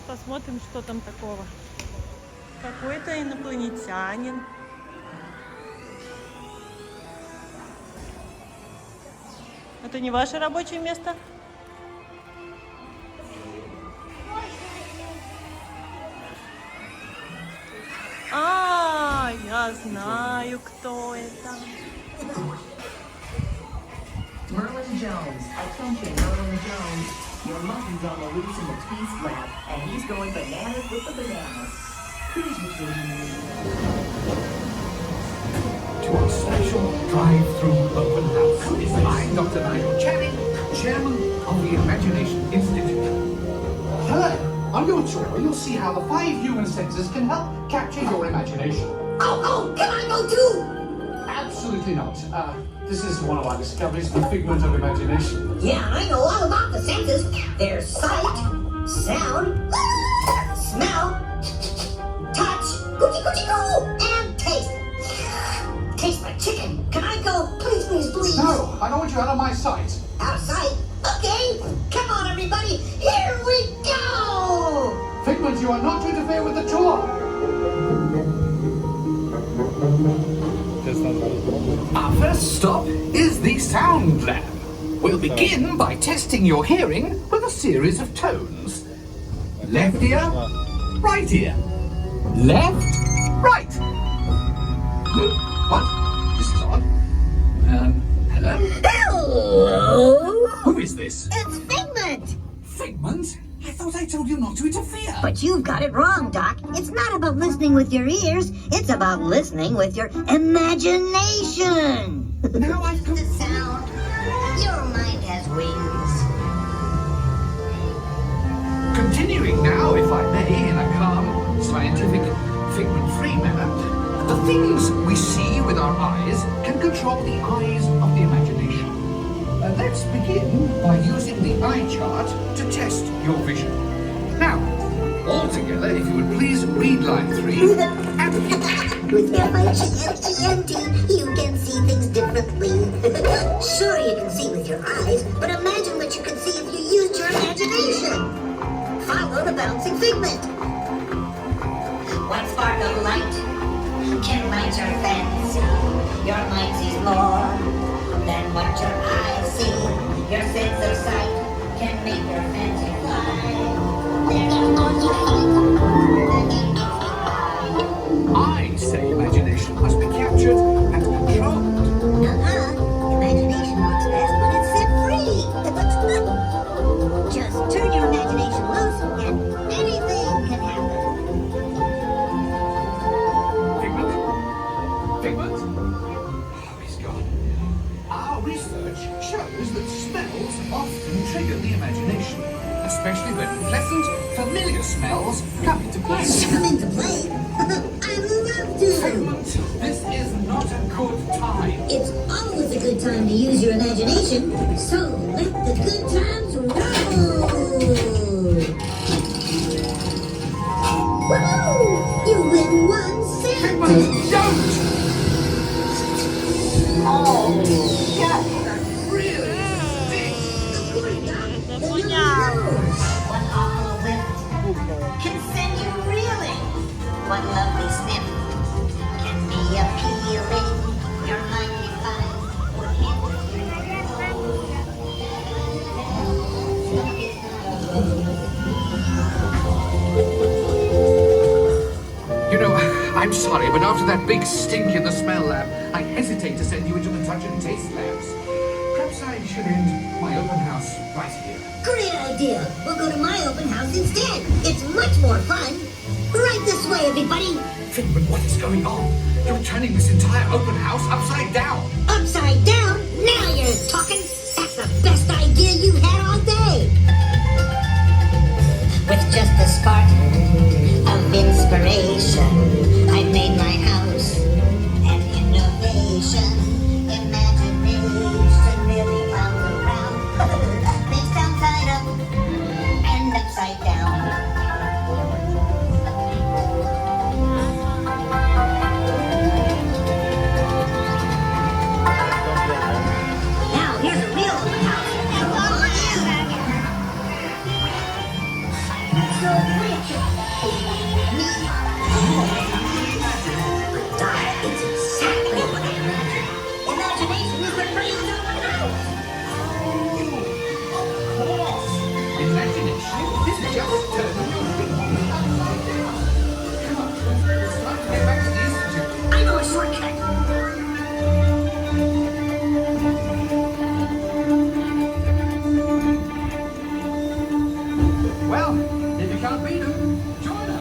посмотрим, что там такого. Какой-то инопланетянин. Это не ваше рабочее место? А, я знаю, кто это. Merlin Jones, attention Merlin Jones. Your monkey's on the loose in the Beast Lab, and he's going bananas with the bananas. Here's what you need. To our special drive-through open house. I'm Dr. Nigel Channing, Chairman of the Imagination Institute. Hello, on your tour you'll see how the 5 human senses can help capture your imagination. Oh, can I go too? Absolutely not. This is one of our discoveries, the figment of imagination. Yeah, I know all about the senses. There's sight, sound, smell, touch, coochie coochie coo, and taste. Taste my chicken. Can I go? Please, please, please. No, I don't want you out of my sight. Out of sight? Okay. Come on, everybody. Here we go. Figment, you are not to interfere with the tour. Our first stop is the Sound Lab. We'll begin by testing your hearing with a series of tones. Left ear, right ear. Left, right. What? This is odd. Hello? Hello. Who is this? It's Figment. Figment? I thought I told you not to interfere. But you've got it wrong, Doc. It's not about listening with your ears. It's about listening with your imagination. Now I've The sound. Your mind has wings. Continuing now, if I may, in a calm, scientific, figment-free manner, the things we see with our eyes can control the eyes of the imagination. Let's begin by using the eye chart to test your vision. Now, all together, if you would please read line 3 and With F-I-G-M-E-N-T, you can see things differently. Sure, you can see with your eyes, but imagine what you could see if you used your imagination. Follow the bouncing figment. One spark of light can light your fancy. Your mind sees more than what your eyes see. Your sense of sight can make your fancy fly. I say imagination must be captured and controlled. Imagination works best when it's set free. Just turn your imagination loose and anything can happen. Figment? Oh, he's gone. Our research shows that smells often trigger the imagination, especially when pleasant, familiar smells come into play. Come into play? I love to. Figment, this is not a good time. It's always a good time to use your imagination, so let the good times roll. Woohoo! You win 1 cent. Figment, don't! Oh, God, that really stinks. One awful whiff can send you reeling. One lovely sniff can be appealing. Your mind defines what You know, I'm sorry, but after that big stink in the smell lab, I hesitate to send you into the touch and taste labs. Perhaps I should end my open house right here. Great idea. We'll go to my open house instead. It's much more fun. Right this way, everybody. Figment, what is going on? You're turning this entire open house upside down. Upside down? Now you're talking. That's the best idea you had all day. With just a spark of inspiration, I made my house an innovation. Imagination really found around. Things downside up and upside down. Now here's a real open house. So, Richard, me,